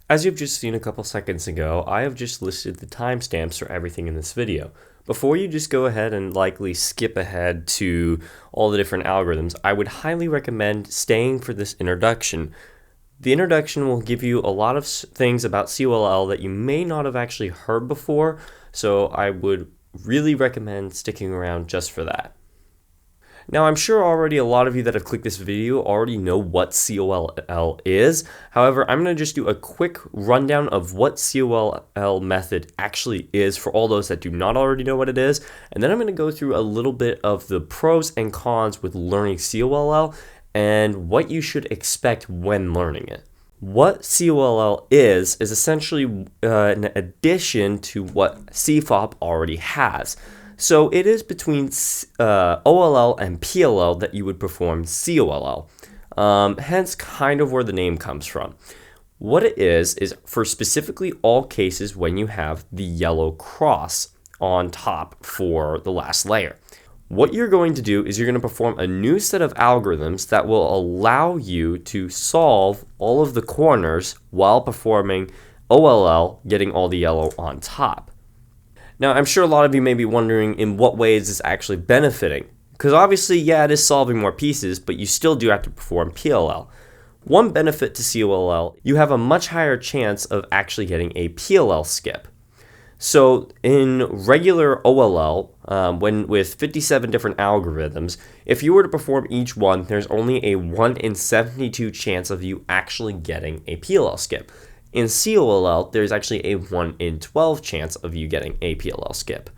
As you've just seen a couple seconds ago, I have just listed the timestamps for everything in this video. Before you just go ahead and likely skip ahead to all the different algorithms, I would highly recommend staying for this introduction. The introduction will give you a lot of things about COLL that you may not have actually heard before, so I would really recommend sticking around just for that. Now, I'm sure already a lot of you that have clicked this video already know what COLL is. However, I'm going to just do a quick rundown of what COLL method actually is for all those that do not already know what it is. And then I'm going to go through a little bit of the pros and cons with learning COLL and what you should expect when learning it. What COLL is essentially an addition to what CFOP already has. So it is between OLL and PLL that you would perform COLL, hence kind of where the name comes from. What it is for specifically all cases when you have the yellow cross on top for the last layer. What you're going to do is you're going to perform a new set of algorithms that will allow you to solve all of the corners while performing OLL, getting all the yellow on top. Now, I'm sure a lot of you may be wondering in what way is this actually benefiting? Because obviously, yeah, it is solving more pieces, but you still do have to perform PLL. One benefit to COLL, you have a much higher chance of actually getting a PLL skip. So in regular OLL, when with 57 different algorithms, if you were to perform each one, there's only a 1 in 72 chance of you actually getting a PLL skip. In COLL, there's actually a 1 in 12 chance of you getting a PLL skip.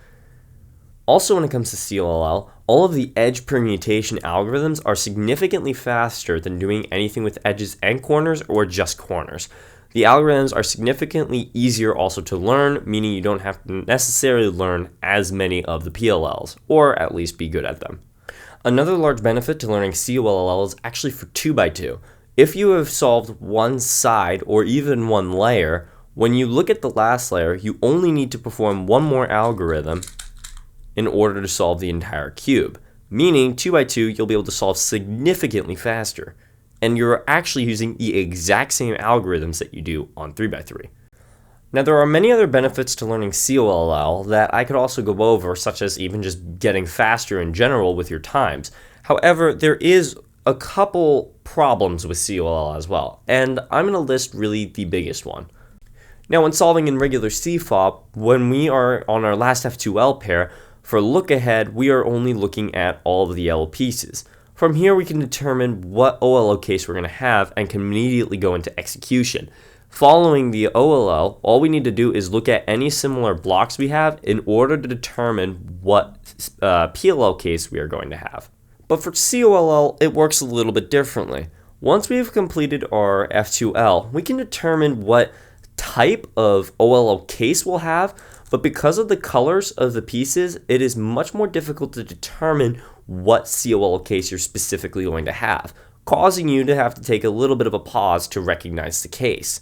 Also, when it comes to COLL, all of the edge permutation algorithms are significantly faster than doing anything with edges and corners or just corners. The algorithms are significantly easier also to learn, meaning you don't have to necessarily learn as many of the PLLs, or at least be good at them. Another large benefit to learning COLL is actually for 2x2. If you have solved one side or even one layer, when you look at the last layer, you only need to perform one more algorithm in order to solve the entire cube. Meaning 2x2, you'll be able to solve significantly faster. And you're actually using the exact same algorithms that you do on 3x3. Now, there are many other benefits to learning COLL that I could also go over, such as even just getting faster in general with your times. However, there is a couple problems with COLL as well, and I'm going to list really the biggest one. Now, when solving in regular CFOP, when we are on our last F2L pair, for look ahead, we are only looking at all of the yellow pieces. From here, we can determine what OLL case we're going to have and can immediately go into execution. Following the OLL, all we need to do is look at any similar blocks we have in order to determine what PLL case we are going to have. But for COLL, it works a little bit differently. Once we've completed our F2L, we can determine what type of OLL case we'll have, but because of the colors of the pieces, it is much more difficult to determine what COLL case you're specifically going to have, causing you to have to take a little bit of a pause to recognize the case.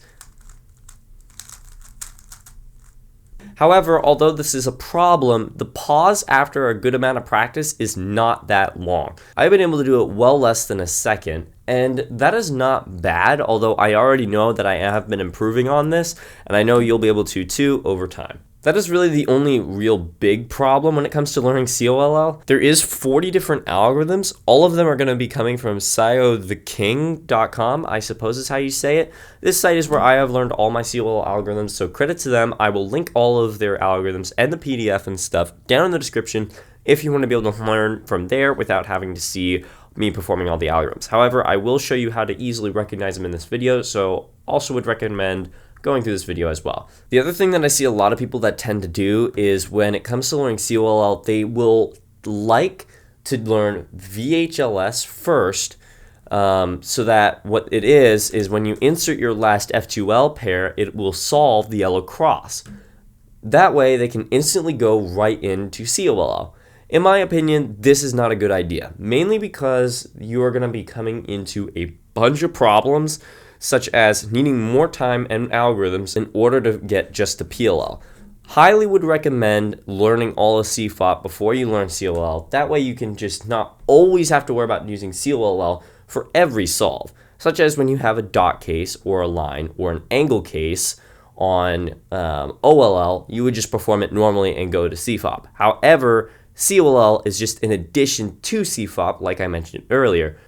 However, although this is a problem, the pause after a good amount of practice is not that long. I've been able to do it well less than a second, and that is not bad, although I already know that I have been improving on this, and I know you'll be able to too over time. That is really the only real big problem when it comes to learning COLL. There is 40 different algorithms. All of them are going to be coming from sciotheking.com, I suppose is how you say it. This site is where I have learned all my COLL algorithms, so credit to them. I will link all of their algorithms and the PDF and stuff down in the description if you want to be able to learn from there without having to see me performing all the algorithms. However, I will show you how to easily recognize them in this video, so also would recommend going through this video as well. The other thing that I see a lot of people that tend to do is when it comes to learning COLL, they will like to learn VHLS first, so that what it is when you insert your last F2L pair, it will solve the yellow cross. That way they can instantly go right into COLL. In my opinion, this is not a good idea, mainly because you are going to be coming into a bunch of problems such as needing more time and algorithms in order to get just the PLL. Highly would recommend learning all of CFOP before you learn COLL. That way you can just not always have to worry about using COLL for every solve, such as when you have a dot case or a line or an angle case on OLL, you would just perform it normally and go to CFOP. However, COLL is just in addition to CFOP, like I mentioned earlier.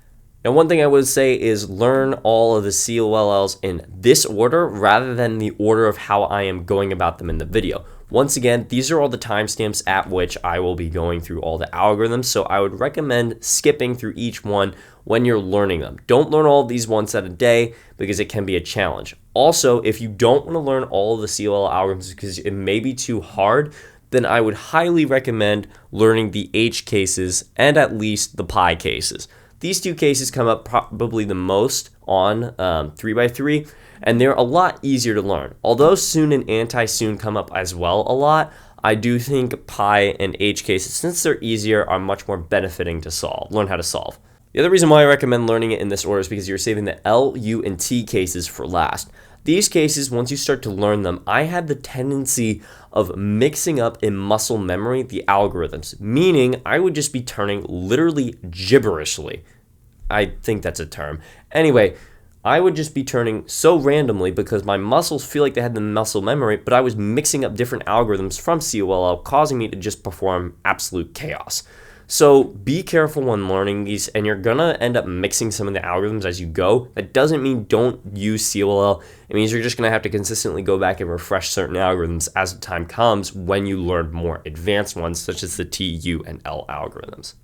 Now, one thing I would say is learn all of the COLLs in this order rather than the order of how I am going about them in the video. Once again, these are all the timestamps at which I will be going through all the algorithms, so I would recommend skipping through each one when you're learning them. Don't learn all of these once at a day because it can be a challenge. Also, if you don't want to learn all of the COLL algorithms because it may be too hard, then I would highly recommend learning the H cases and at least the pi cases. These two cases come up probably the most on 3x3, and they're a lot easier to learn. Although Sune and Anti-Sune come up as well a lot, I do think pi and H cases, since they're easier, are much more benefiting to learn how to solve. The other reason why I recommend learning it in this order is because you're saving the L, U, and T cases for last. These cases, once you start to learn them, I had the tendency of mixing up in muscle memory the algorithms, meaning I would just be turning literally gibberishly. I think that's a term. Anyway, I would just be turning so randomly because my muscles feel like they had the muscle memory, but I was mixing up different algorithms from COLL, causing me to just perform absolute chaos. So be careful when learning these, and you're gonna end up mixing some of the algorithms as you go. That doesn't mean don't use COLL. It means you're just gonna have to consistently go back and refresh certain algorithms as the time comes when you learn more advanced ones, such as the T, U, and L algorithms.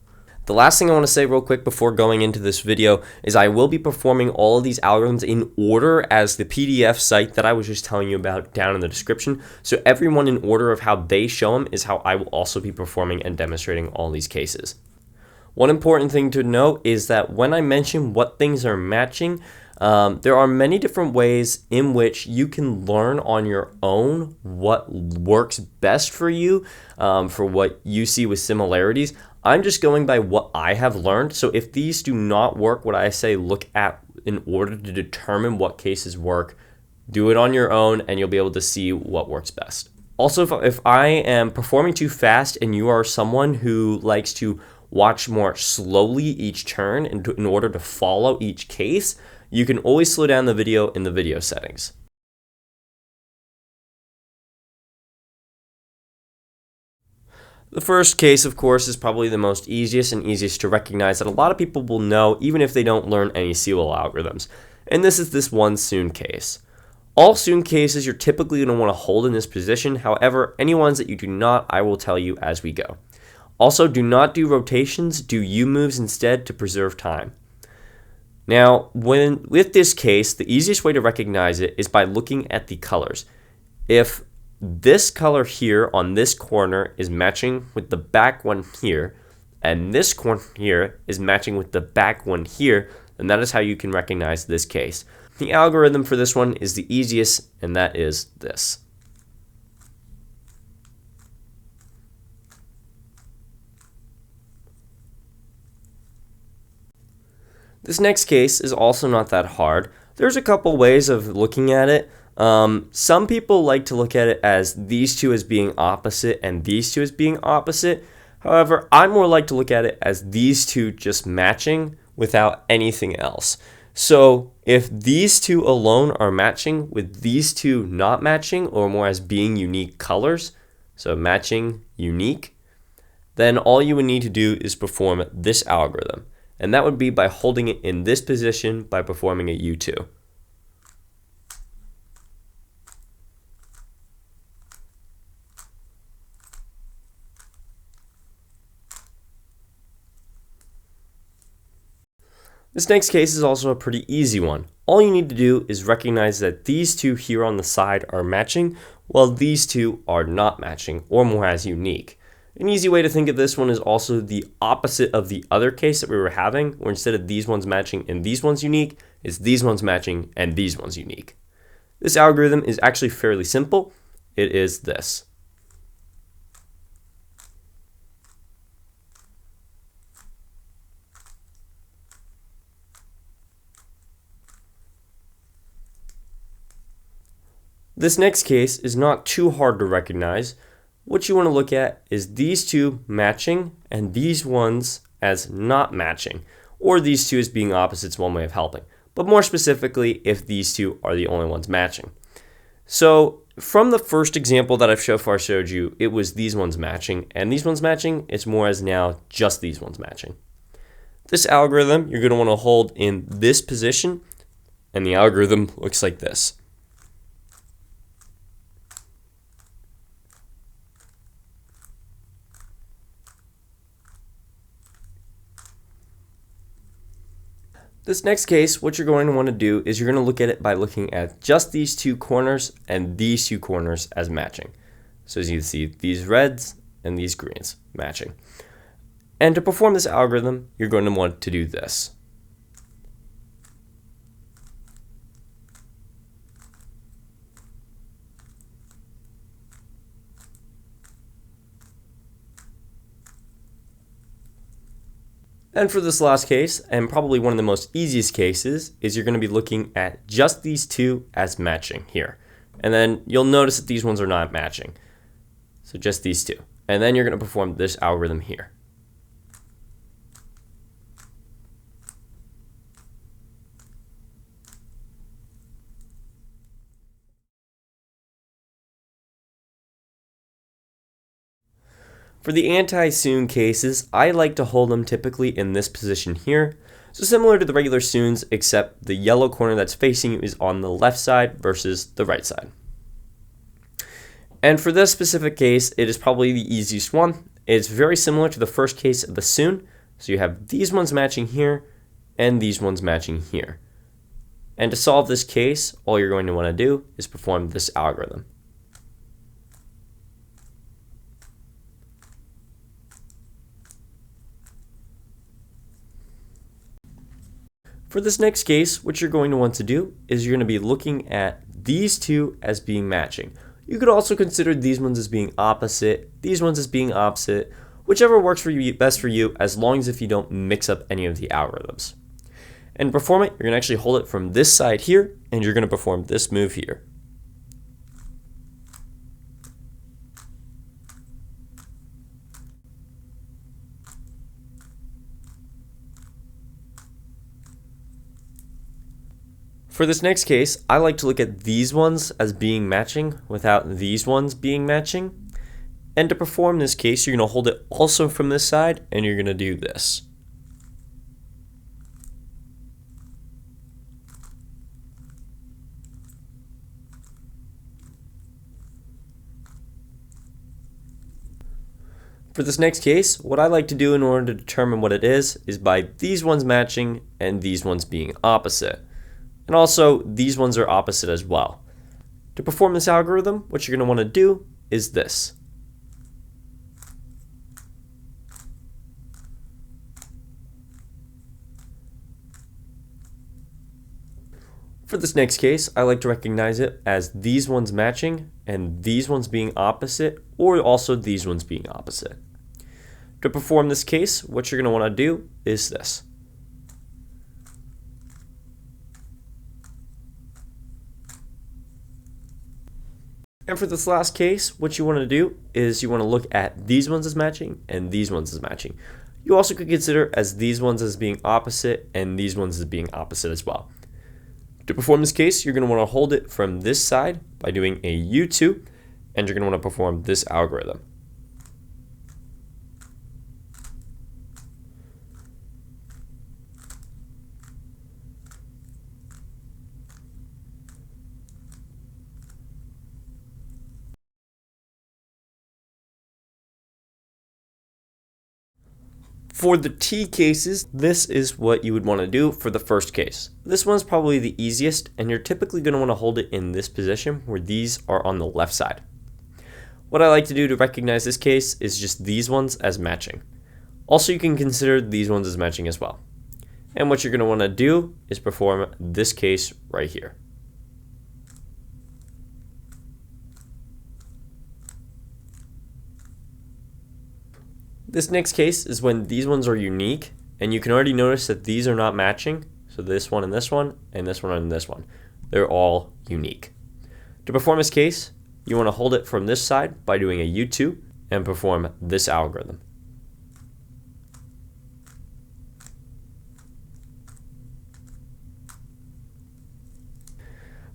The last thing I want to say real quick before going into this video is I will be performing all of these algorithms in order as the PDF site that I was just telling you about down in the description. So everyone in order of how they show them is how I will also be performing and demonstrating all these cases. One important thing to note is that when I mention what things are matching, there are many different ways in which you can learn on your own what works best for you, for what you see with similarities. I'm just going by what I have learned. So if these do not work, what I say look at in order to determine what cases work, do it on your own and you'll be able to see what works best. Also, if I am performing too fast and you are someone who likes to watch more slowly each turn in order to follow each case, you can always slow down the video in the video settings. The first case, of course, is probably the most easiest and easiest to recognize that a lot of people will know even if they don't learn any COLL algorithms. And this is this one Sune case. All Sune cases you're typically going to want to hold in this position. However, any ones that you do not, I will tell you as we go. Also, do not do rotations, do U moves instead to preserve time. Now, with this case, the easiest way to recognize it is by looking at the colors. If this color here on this corner is matching with the back one here, and this corner here is matching with the back one here, then that is how you can recognize this case. The algorithm for this one is the easiest, and that is this. This next case is also not that hard. There's a couple ways of looking at it. Some people like to look at it as these two as being opposite and these two as being opposite. However, I more like to look at it as these two just matching without anything else. So if these two alone are matching with these two not matching, or more as being unique colors, so matching unique, then all you would need to do is perform this algorithm. And that would be by holding it in this position by performing a U2. This next case is also a pretty easy one. All you need to do is recognize that these two here on the side are matching, while these two are not matching, or more as unique. An easy way to think of this one is also the opposite of the other case that we were having, where instead of these ones matching and these ones unique, it's these ones matching and these ones unique. This algorithm is actually fairly simple. It is this. This next case is not too hard to recognize. What you want to look at is these two matching and these ones as not matching, or these two as being opposites, one way of helping. But more specifically, if these two are the only ones matching. So from the first example that I've so far showed you, it was these ones matching, and these ones matching, it's more as now just these ones matching. This algorithm, you're going to want to hold in this position, and the algorithm looks like this. This next case, what you're going to want to do is you're going to look at it by looking at just these two corners and these two corners as matching. So as you can see, these reds and these greens matching. And to perform this algorithm, you're going to want to do this. And for this last case, and probably one of the most easiest cases, is you're going to be looking at just these two as matching here. And then you'll notice that these ones are not matching. So just these two. And then you're going to perform this algorithm here. For the anti-Sune cases, I like to hold them typically in this position here. So similar to the regular Sunes, except the yellow corner that's facing you is on the left side versus the right side. And for this specific case, it is probably the easiest one. It's very similar to the first case of the Sune. So you have these ones matching here and these ones matching here. And to solve this case, all you're going to want to do is perform this algorithm. For this next case, what you're going to want to do is you're going to be looking at these two as being matching. You could also consider these ones as being opposite, these ones as being opposite, whichever works for you best for you, as long as if you don't mix up any of the algorithms. And to perform it, you're going to actually hold it from this side here, and you're going to perform this move here. For this next case, I like to look at these ones as being matching without these ones being matching. And to perform this case, you're going to hold it also from this side, and you're going to do this. For this next case, what I like to do in order to determine what it is by these ones matching and these ones being opposite. And also, these ones are opposite as well. To perform this algorithm, what you're going to want to do is this. For this next case, I like to recognize it as these ones matching and these ones being opposite, or also these ones being opposite. To perform this case, what you're going to want to do is this. And for this last case, what you want to do is you want to look at these ones as matching and these ones as matching. You also could consider as these ones as being opposite and these ones as being opposite as well. To perform this case, you're going to want to hold it from this side by doing a U2, and you're going to want to perform this algorithm. For the T cases, this is what you would want to do for the first case. This one's probably the easiest, and you're typically going to want to hold it in this position where these are on the left side. What I like to do to recognize this case is just these ones as matching. Also, you can consider these ones as matching as well. And what you're going to want to do is perform this case right here. This next case is when these ones are unique, and you can already notice that these are not matching. So this one and this one, and this one and this one. They're all unique. To perform this case, you want to hold it from this side by doing a U2 and perform this algorithm.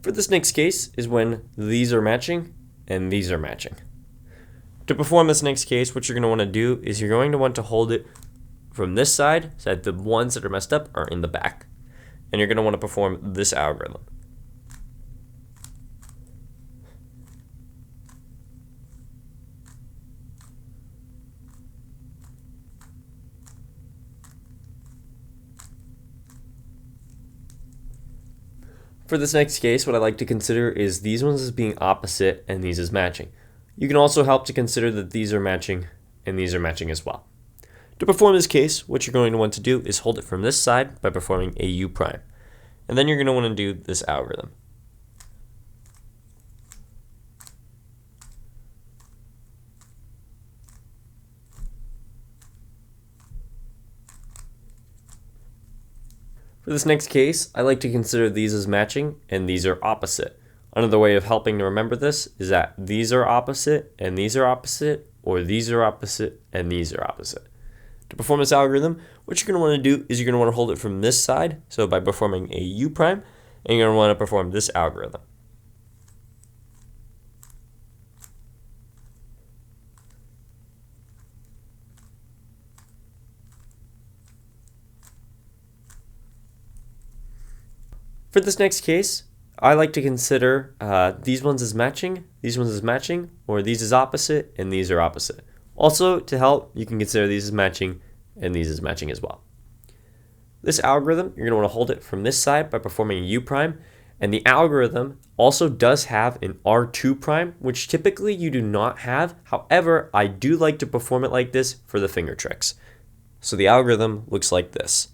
For this next case is when these are matching and these are matching. To perform this next case, what you're going to want to do is you're going to want to hold it from this side so that the ones that are messed up are in the back. And you're going to want to perform this algorithm. For this next case, what I like to consider is these ones as being opposite and these as matching. You can also help to consider that these are matching and these are matching as well. To perform this case, what you're going to want to do is hold it from this side by performing a U prime. And then you're going to want to do this algorithm. For this next case, I like to consider these as matching and these are opposite. Another way of helping to remember this is that these are opposite and these are opposite, or these are opposite and these are opposite. To perform this algorithm, what you're going to want to do is you're going to want to hold it from this side, so by performing a U prime, and you're going to want to perform this algorithm. For this next case, I like to consider these ones as matching, these ones as matching, or these as opposite, and these are opposite. Also, to help, you can consider these as matching, and these as matching as well. This algorithm, you're going to want to hold it from this side by performing a U prime, and the algorithm also does have an R2 prime, which typically you do not have. However, I do like to perform it like this for the finger tricks. So the algorithm looks like this.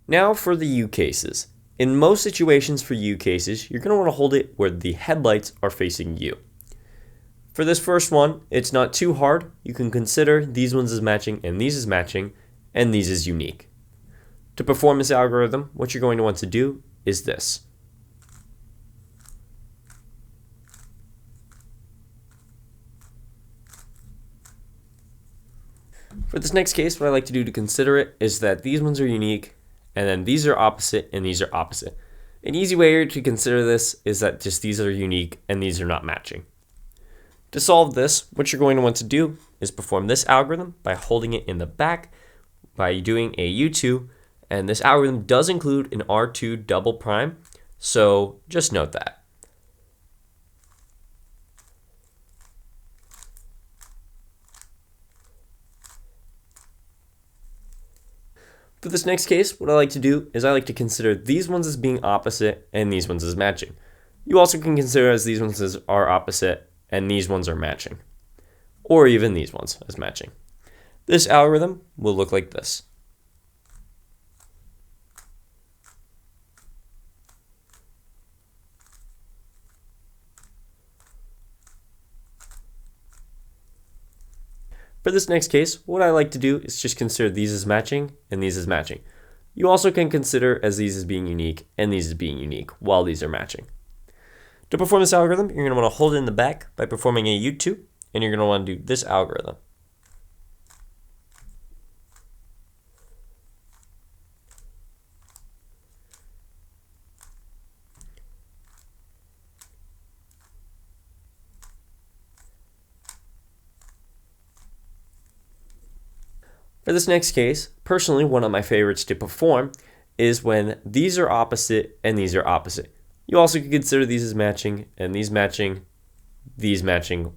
Now for the U cases. In most situations for U cases, you're going to want to hold it where the headlights are facing you. For this first one, it's not too hard. You can consider these ones as matching and these as matching and these as unique. To perform this algorithm, what you're going to want to do is this. For this next case, what I like to do to consider it is that these ones are unique, and then these are opposite and these are opposite. An easy way to consider this is that just these are unique and these are not matching. To solve this, what you're going to want to do is perform this algorithm by holding it in the back by doing a U2, and this algorithm does include an R2 double prime, so just note that. For this next case, what I like to do is I like to consider these ones as being opposite and these ones as matching. You also can consider as these ones are opposite and these ones are matching, or even these ones as matching. This algorithm will look like this. For this next case, what I like to do is just consider these as matching and these as matching. You also can consider as these as being unique and these as being unique while these are matching. To perform this algorithm, you're going to want to hold it in the back by performing a U2, and you're going to want to do this algorithm. For this next case, personally, one of my favorites to perform is when these are opposite and these are opposite. You also can consider these as matching and these matching,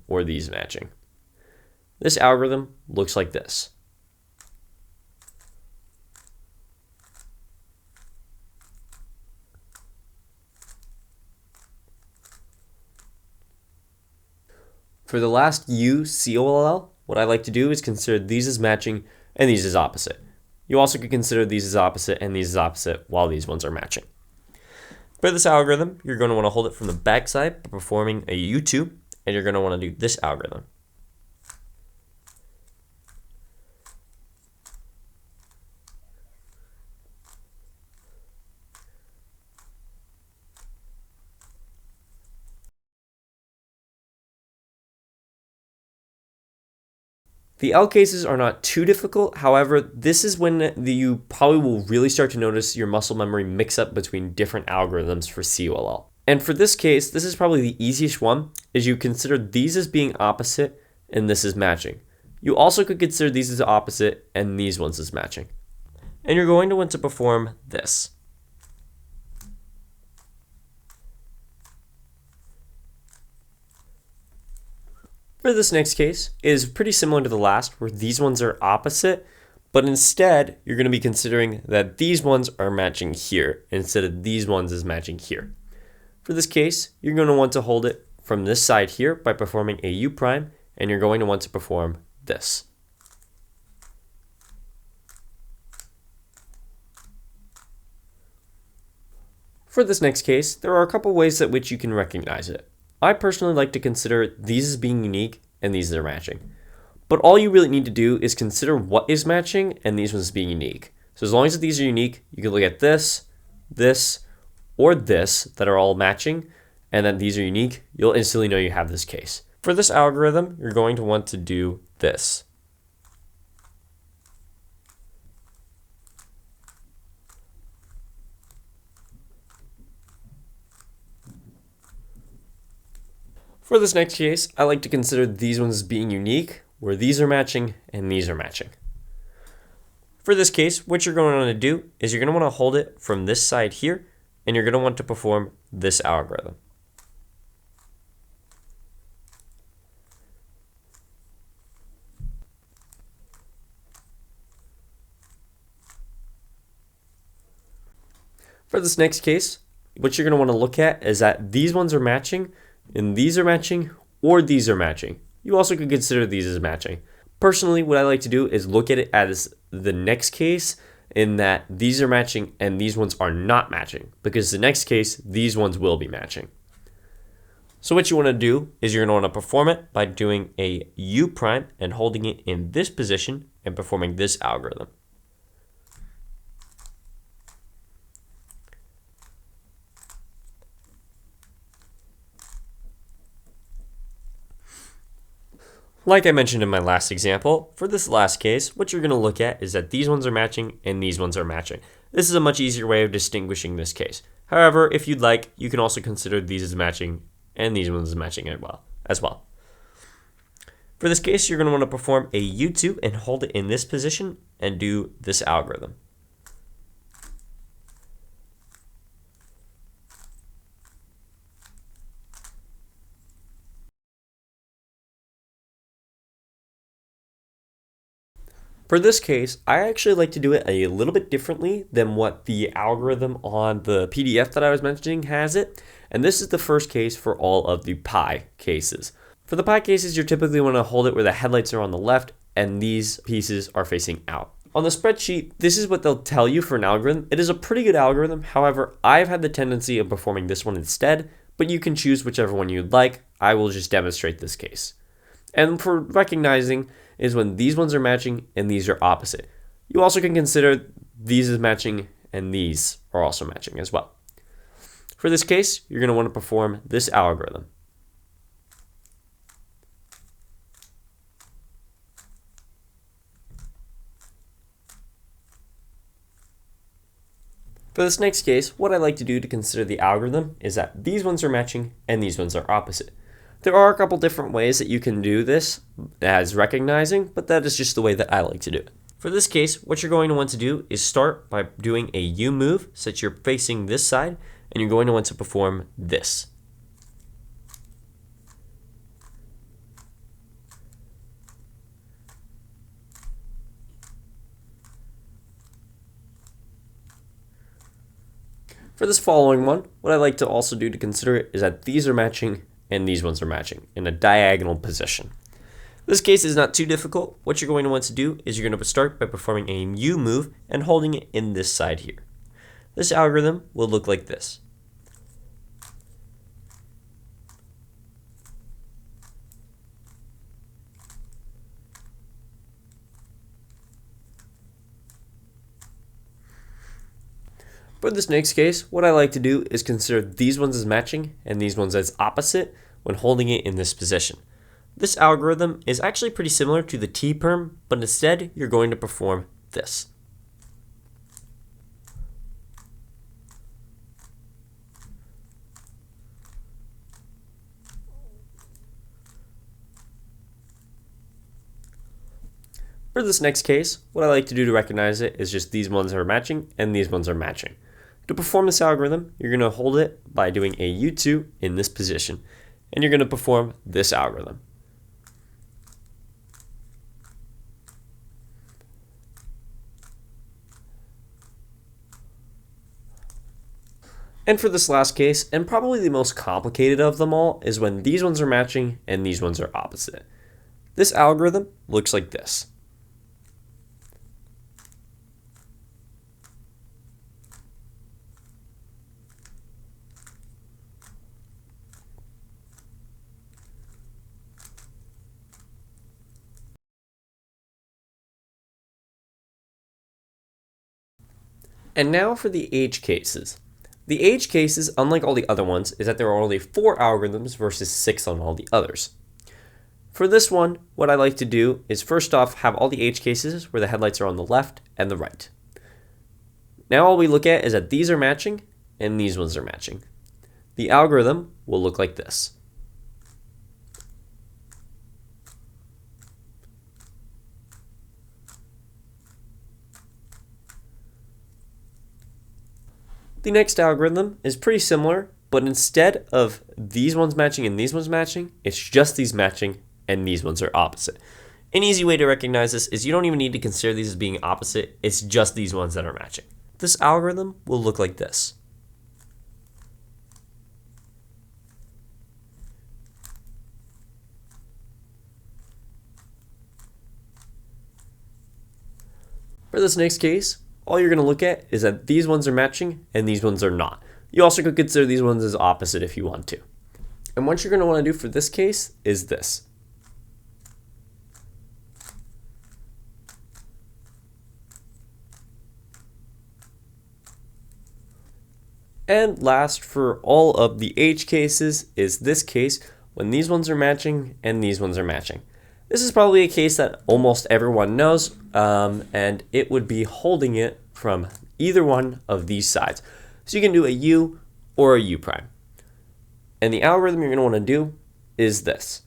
or these matching. This algorithm looks like this. For the last U, COLL, what I like to do is consider these as matching and these as opposite. You also could consider these as opposite and these as opposite while these ones are matching. For this algorithm, you're going to want to hold it from the back side by performing a U2, and you're going to want to do this algorithm. The L cases are not too difficult. However, this is when you probably will really start to notice your muscle memory mix up between different algorithms for COLL. And for this case, this is probably the easiest one, is you consider these as being opposite and this is matching. You also could consider these as opposite and these ones as matching. And you're going to want to perform this. For this next case, it is pretty similar to the last, where these ones are opposite, but instead, you're going to be considering that these ones are matching here, instead of these ones is matching here. For this case, you're going to want to hold it from this side here by performing a U prime, and you're going to want to perform this. For this next case, there are a couple ways at which you can recognize it. I personally like to consider these as being unique and these are matching. But all you really need to do is consider what is matching and these ones being unique. So as long as these are unique, you can look at this, this, or this that are all matching, and then these are unique, you'll instantly know you have this case. For this algorithm, you're going to want to do this. For this next case, I like to consider these ones as being unique, where these are matching and these are matching. For this case, what you're going to want to do is you're going to want to hold it from this side here, and you're going to want to perform this algorithm. For this next case, what you're going to want to look at is that these ones are matching, and these are matching, or these are matching. You also could consider these as matching. Personally, what I like to do is look at it as the next case in that these are matching and these ones are not matching, because the next case, these ones will be matching. So what you want to do is you're going to want to perform it by doing a U prime and holding it in this position and performing this algorithm. Like I mentioned in my last example, for this last case, what you're going to look at is that these ones are matching and these ones are matching. This is a much easier way of distinguishing this case. However, if you'd like, you can also consider these as matching and these ones as matching as well. For this case, you're going to want to perform a U2 and hold it in this position and do this algorithm. For this case, I actually like to do it a little bit differently than what the algorithm on the PDF that I was mentioning has it. And this is the first case for all of the pi cases. For the pi cases, you typically want to hold it where the headlights are on the left and these pieces are facing out. On the spreadsheet, this is what they'll tell you for an algorithm. It is a pretty good algorithm. However, I've had the tendency of performing this one instead, but you can choose whichever one you'd like. I will just demonstrate this case. And for recognizing is when these ones are matching and these are opposite. You also can consider these as matching and these are also matching as well. For this case, you're going to want to perform this algorithm. For this next case, what I like to do to consider the algorithm is that these ones are matching and these ones are opposite. There are a couple different ways that you can do this as recognizing, but that is just the way that I like to do it. For this case, what you're going to want to do is start by doing a U move so that you're facing this side, and you're going to want to perform this. For this following one, what I like to also do to consider it is that these are matching and these ones are matching in a diagonal position. This case is not too difficult. What you're going to want to do is you're going to start by performing a U move and holding it in this side here. This algorithm will look like this. For this next case, what I like to do is consider these ones as matching and these ones as opposite when holding it in this position. This algorithm is actually pretty similar to the T-perm, but instead you're going to perform this. For this next case, what I like to do to recognize it is just these ones are matching and these ones are matching. To perform this algorithm, you're going to hold it by doing a U2 in this position, and you're going to perform this algorithm. And for this last case, and probably the most complicated of them all, is when these ones are matching and these ones are opposite. This algorithm looks like this. And now for the age cases. The age cases, unlike all the other ones, is that there are only 4 algorithms versus 6 on all the others. For this one, what I like to do is first off have all the age cases where the headlights are on the left and the right. Now all we look at is that these are matching and these ones are matching. The algorithm will look like this. The next algorithm is pretty similar, but instead of these ones matching and these ones matching, it's just these matching and these ones are opposite. An easy way to recognize this is you don't even need to consider these as being opposite, it's just these ones that are matching. This algorithm will look like this. For this next case, all you're going to look at is that these ones are matching and these ones are not. You also could consider these ones as opposite if you want to. And what you're going to want to do for this case is this. And last for all of the age cases is this case when these ones are matching and these ones are matching. This is probably a case that almost everyone knows, and it would be holding it from either one of these sides. So you can do a U or a U prime. And the algorithm you're going to want to do is this.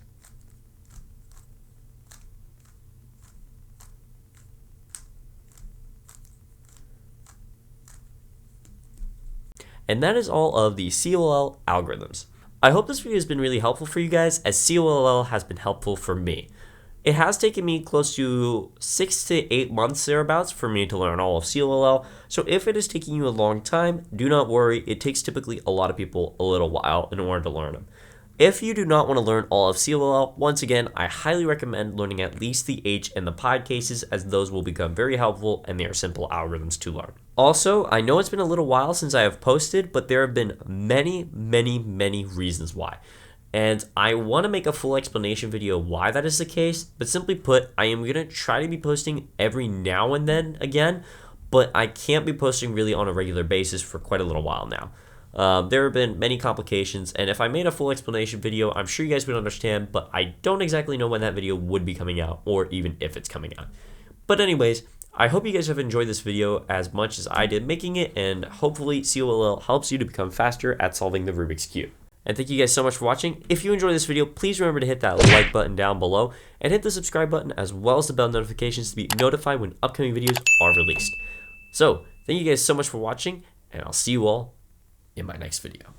And that is all of the COL algorithms. I hope this video has been really helpful for you guys, as COL has been helpful for me. It has taken me close to 6 to 8 months thereabouts for me to learn all of COL, so if it is taking you a long time, do not worry, it takes typically a lot of people a little while in order to learn them. If you do not want to learn all of COL, once again, I highly recommend learning at least the H and the pod cases, as those will become very helpful and they are simple algorithms to learn. Also, I know it's been a little while since I have posted, but there have been many reasons why. And I want to make a full explanation video why that is the case, but simply put, I am going to try to be posting every now and then again, but I can't be posting really on a regular basis for quite a little while now. There have been many complications, and if I made a full explanation video, I'm sure you guys would understand, but I don't exactly know when that video would be coming out, or even if it's coming out. But anyways, I hope you guys have enjoyed this video as much as I did making it, and hopefully COL helps you to become faster at solving the Rubik's Cube. And thank you guys so much for watching. If you enjoyed this video, please remember to hit that like button down below, and hit the subscribe button as well as the bell notifications to be notified when upcoming videos are released. So, thank you guys so much for watching, and I'll see you all in my next video.